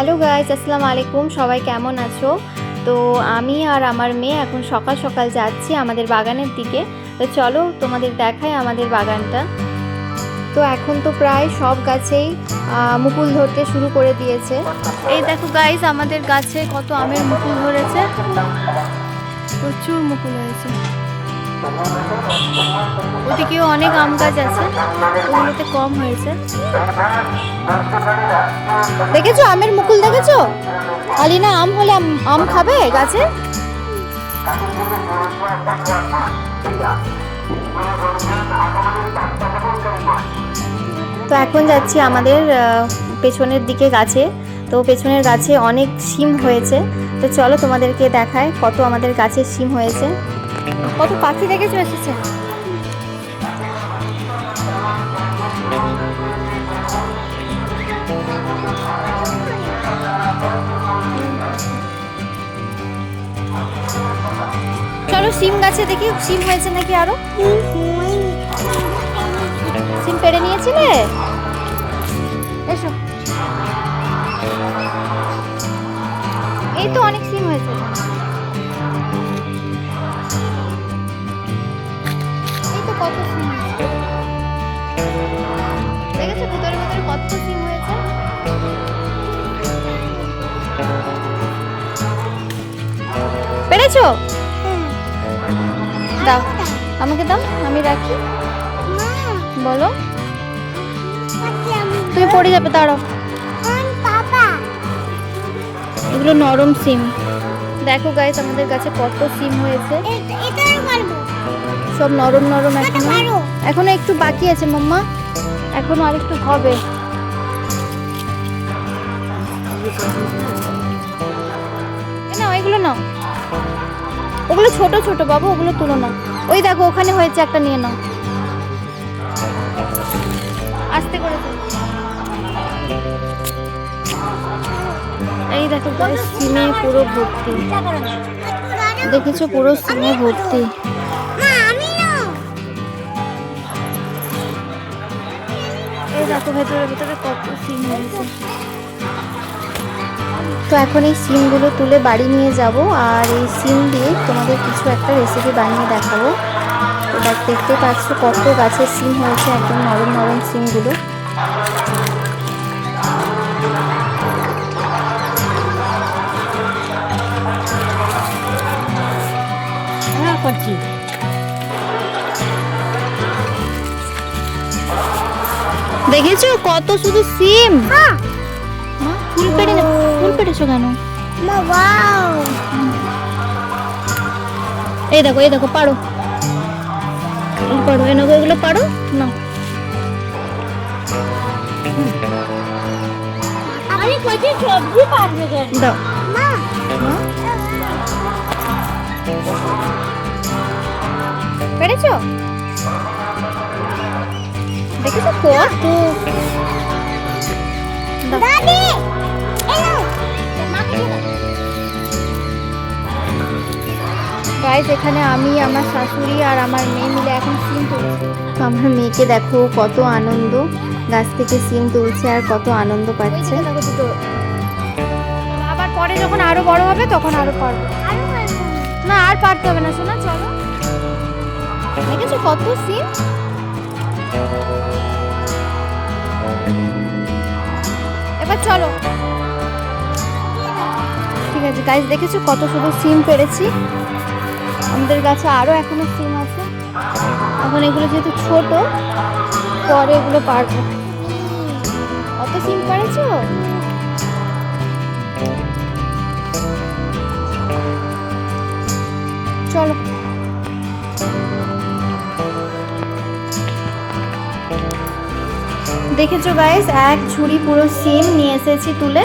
Hello guys, আসসালামু আলাইকুম। সবাই কেমন আছো? তো আমি আর আমার মেয়ে এখন সকাল সকাল যাচ্ছি আমাদের বাগানের দিকে। তো চলো তোমাদের দেখাই আমাদের বাগানটা। তো এখন তো প্রায় সব গাছেই মুকুল ধরতে শুরু করে দিয়েছে। এই দেখো গাইস, আমাদের গাছে কত আমের মুকুল ধরেছে, প্রচুর মুকুল হয়েছে। ওদিকেও অনেক আম গাছ আছে, ওগুলোতে কম হয়েছে। দেখেছো আমের মুকুল? দেখেছো আলিনা? আম হলে আম খাবে গাছে? তো এখন যাচ্ছি আমাদের পেছনের দিকে গাছে। তো পেছনের গাছে অনেক শিম হয়েছে। তো চলো তোমাদেরকে দেখায় কত আমাদের গাছে শিম হয়েছে। কত পাখি দেখেছো এসেছে। চলো শিম গাছে দেখি শিম হয়েছে নাকি আরো। শিম পেড়ে নিয়েছিলে? এসো, এই তো অনেক শিম হয়েছে। এই তো কত শিম হয়েছে, দেখেছো ভিতরে ভিতরে কত শিম হয়েছে। পেরেছো? দাও, আমাকে দাও, আমি রাখি। বলো, তুমি পড়ে যাবে, দাঁড়াও। এগুলো নরম সিম। দেখো গাইস, আমাদের কাছে কত সিম হয়েছে, সব নরম নরম। এখনো একটু বাকি আছে মাম্মা, এখনো আরেকটু হবে। নাও এগুলো নাও, ওগুলো ছোট ছোট বাবু, ওগুলো তুলো না। ওই দেখো ওখানে হয়েছে একটা, নিয়ে নাও। আস্তে করে। এই দেখো সিমে পুরো ভর্তি, দেখেছো পুরো সিমে ভর্তি। এই দেখো ভেতরে ভেতরে কত সিম হয়েছে। তো এখন এই সিমগুলো তুলে বাড়ি নিয়ে যাব, আর এই সিম দিয়ে তোমাদের কিছু একটা রেসিপি বানিয়ে দেখাবো। তো দেখতে পাচ্ছ কত গাছের সিম হয়েছে, একদম নরম নরম সিমগুলো। দেখেছো কত শুধু সিম। ফুল পেড়েছো কেন? এই দেখো এই দেখো, পারো পারো, এগুলো পারো না। দাও, পেরেছো? দেখেছো কত। গাইস, এখানে আমি, আমার শাশুড়ি আর আমার মেয়ে মিলে এখন সিম তুলছি। আমার মেয়েকে দেখো কত আনন্দ, গাছ থেকে সিম তুলছে আর কত আনন্দ পাচ্ছে। আবার পরে যখন আরো বড় হবে তখন আরো পারবো না, আর পারতে হবে না শোনা। চলো, দেখেছো কত সিম। এবার চলো, ঠিক আছে গাইস, দেখেছো কত শুধু সিম পেরেছি। আমাদের গাছে আরো এখনো সিম আছে। এখন এগুলো যেহেতু ছোট, পরে এগুলো পারবো। কত সিম পেরেছো? চলো, দেখেছো গাইস, এক ঝুড়ি পুরো সিম নিয়ে এসেছি তুলে।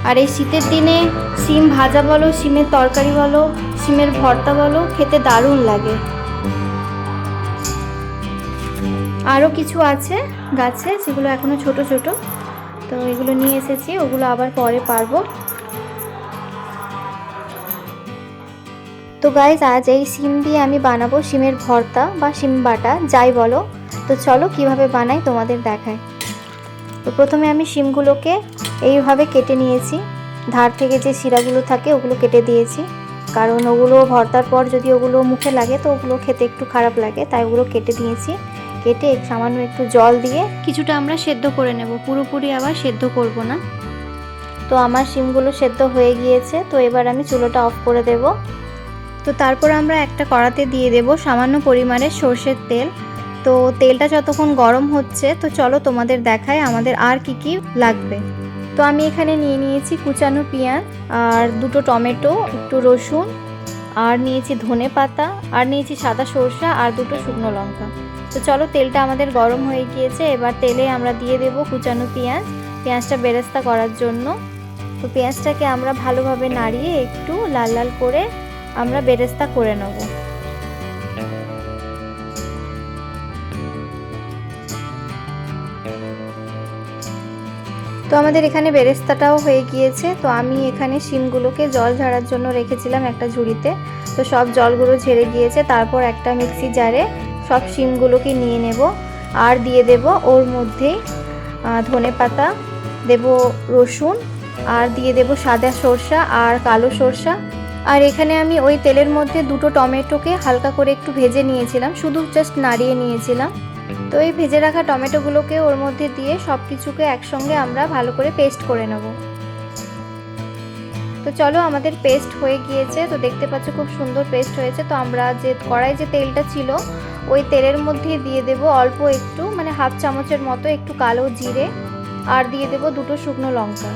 আর এই শীতের দিনে সিম ভাজা বলো, সিমের তরকারি বলো, সিমের ভর্তা বলো, খেতে দারুণ লাগে। আরও কিছু আছে গাছে, সেগুলো এখনো ছোট ছোট, তো এগুলো নিয়ে এসেছি, ওগুলো আবার পরে পারবো। তো গাইস, আজ এই সিম দিয়ে আমি বানাবো সিমের ভর্তা বা সিম বাটা, যাই বলো। তো চলো কিভাবে বানাই তোমাদের দেখাই। তো প্রথমে আমি সিমগুলোকে এইভাবে কেটে নিয়েছি, ধার থেকে যে শিরাগুলো থাকে ওগুলো কেটে দিয়েছি, কারণ ওগুলো ভর্তার পর যদি ওগুলো মুখে লাগে তো ওগুলো খেতে একটু খারাপ লাগে, তাই ওগুলো কেটে দিয়েছি। কেটে সামান্য একটু জল দিয়ে কিছুটা আমরা সেদ্ধ করে নেব, পুরোপুরি আবার সেদ্ধ করব না। তো আমার শিমগুলো সেদ্ধ হয়ে গিয়েছে, তো এবার আমি চুলোটা অফ করে দেব। তো তারপর আমরা একটা কড়াতে দিয়ে দেব সামান্য পরিমাণে সর্ষের তেল। তো তেলটা যতক্ষণ গরম হচ্ছে, তো চলো তোমাদের দেখায় আমাদের আর কি কি লাগবে। তো আমি এখানে নিয়ে নিয়েছি কুচানো পেঁয়াজ, আর দুটো টমেটো, একটু রসুন, আর নিয়েছি ধনে পাতা, আর নিয়েছি সাদা সরষা, আর দুটো শুকনো লঙ্কা। তো চলো, তেলটা আমাদের গরম হয়ে গিয়েছে, এবার তেলে আমরা দিয়ে দেব কুচানো পেঁয়াজটা বেরেস্তা করার জন্য। তো পেঁয়াজটাকে আমরা ভালোভাবে নাড়িয়ে একটু লাল লাল করে আমরা বেরেস্তা করে নেব। তো আমাদের এখানে বেরেস্তাটাও হয়ে গিয়েছে। তো আমি এখানে শিমগুলোকে জল ঝাড়ার জন্য রেখেছিলাম একটা ঝুড়িতে, তো সব জলগুলো ঝেড়ে গিয়েছে। তারপর একটা মিক্সি জারে সব শিমগুলোকে নিয়ে নেব, আর দিয়ে দেব ওর মধ্যেই ধনে পাতা, দেব রসুন, আর দিয়ে দেব সাদা সরষা আর কালো সরষা। আর এখানে আমি ওই তেলের মধ্যে দুটো টমেটোকে হালকা করে একটু ভেজে নিয়েছিলাম, শুধু জাস্ট নাড়িয়ে নিয়েছিলাম। তো এই ভেজে রাখা টমেটোগুলোকে ওর মধ্যে দিয়ে সব কিছুকে একসঙ্গে আমরা ভালো করে পেস্ট করে নেব। তো চলো, আমাদের পেস্ট হয়ে গিয়েছে। তো দেখতে পাচ্ছ খুব সুন্দর পেস্ট হয়েছে। তো আমরা যে কড়াই যে তেলটা ছিল ওই তেলের মধ্যে দিয়ে দেব অল্প একটু, মানে হাফ চামচের মতো একটু কালো জিরে, আর দিয়ে দেব দুটো শুকনো লঙ্কা।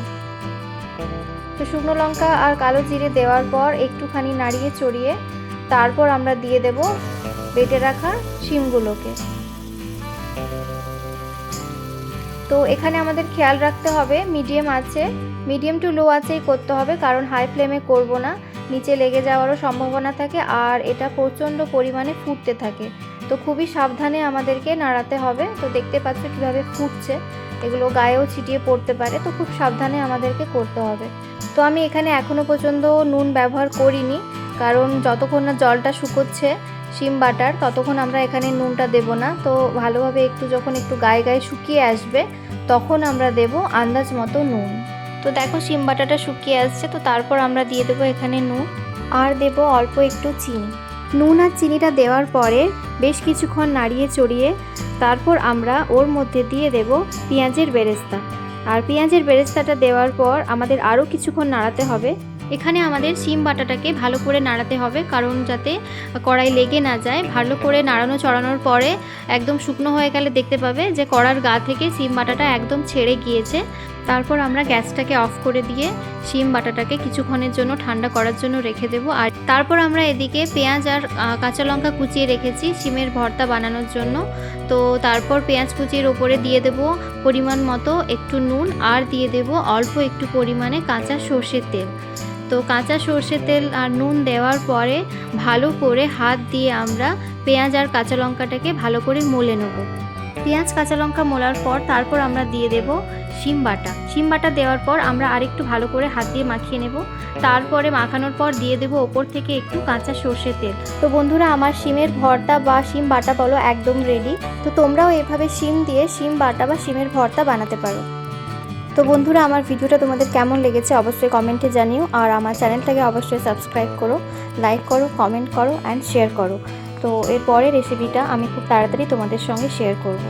তো শুকনো লঙ্কা আর কালো জিরে দেওয়ার পর একটুখানি নাড়িয়ে চড়িয়ে তারপর আমরা দিয়ে দেব বেটে রাখা শিমগুলোকে। তো এখানে আমাদের খেয়াল রাখতে হবে মিডিয়াম টু লো আঁচেই করতে হবে, কারণ হাই ফ্লেমে করব না, নিচে লেগে যাওয়ারও সম্ভাবনা থাকে, আর এটা প্রচণ্ড পরিমাণে ফুটতে থাকে। তো খুবই সাবধানে আমাদেরকে নাড়াতে হবে। তো দেখতে পাচ্ছ কীভাবে ফুটছে, এগুলো গায়েও ছিটিয়ে পড়তে পারে, তো খুব সাবধানে আমাদেরকে করতে হবে। তো আমি এখানে এখনও পর্যন্ত নুন ব্যবহার করিনি, কারণ যতক্ষণ না জলটা শুকোচ্ছে শিম বাটার ততক্ষণ আমরা এখানে নুনটা দেব না। তো ভালোভাবে যখন একটু গায়ে গায়ে শুকিয়ে আসবে তখন আমরা দেব আন্দাজ মতো নুন। তো দেখো শিম বাটাটা শুকিয়ে আসছে, তো তারপর আমরা দিয়ে দেবো এখানে নুন, আর দেব অল্প একটু চিনি। নুন আর চিনিটা দেওয়ার পরে বেশ কিছুক্ষণ নাড়িয়ে চড়িয়ে তারপর আমরা ওর মধ্যে দিয়ে দেব পেঁয়াজের বেরেস্তা। আর পেঁয়াজের বেরেস্তাটা দেওয়ার পর আমাদের আরও কিছুক্ষণ নাড়াতে হবে। এখানে আমাদের শিম বাটাটাকে ভালো করে নাড়াতে হবে, কারণ যাতে কড়াই লেগে না যায়। ভালো করে নাড়ানো চড়ানোর পরে একদম শুকনো হয়ে গেলে দেখতে পাবে যে কড়ার গা থেকে শিম বাটাটা একদম ছেড়ে গিয়েছে। তারপর আমরা গ্যাসটাকে অফ করে দিয়ে শিম বাটাটাকে কিছুক্ষণের জন্য ঠান্ডা করার জন্য রেখে দেব। আর তারপর আমরা এদিকে পেঁয়াজ আর কাঁচা লঙ্কা কুচিয়ে রেখেছি শিমের ভর্তা বানানোর জন্য। তো তারপর পেঁয়াজ কুচির ওপরে দিয়ে দেব পরিমাণ মতো একটু নুন, আর দিয়ে দেব অল্প একটু পরিমাণে কাঁচা সর্ষের তেল। তো কাঁচা সর্ষের তেল আর নুন দেওয়ার পরে ভালো করে হাত দিয়ে আমরা পেঁয়াজ আর কাঁচা লঙ্কাটাকে ভালো করে মলে নেব। পেঁয়াজ কাঁচা লঙ্কা মোলার পর তারপর আমরা দিয়ে দেব শিম বাটা দেওয়ার পর আমরা আরেকটু ভালো করে হাত দিয়ে মাখিয়ে নেব। তারপরে মাখানোর পর দিয়ে দেব ওপর থেকে একটু কাঁচা সর্ষের তেল। তো বন্ধুরা, আমার শিমের ভর্তা বা শিম বাটা বলো একদম রেডি। তো তোমরাও এভাবে শিম দিয়ে শিম বাটা বা শিমের ভর্তা বানাতে পারো। তো বন্ধুরা, আমার ভিডিওটা তোমাদের কেমন লেগেছে অবশ্যই কমেন্টে জানিও, আর আমার চ্যানেলটাকে অবশ্যই সাবস্ক্রাইব করো, লাইক করো, কমেন্ট করো অ্যান্ড শেয়ার করো। তো এরপরে রেসিপিটা আমি খুব তাড়াতাড়ি তোমাদের সঙ্গে শেয়ার করব।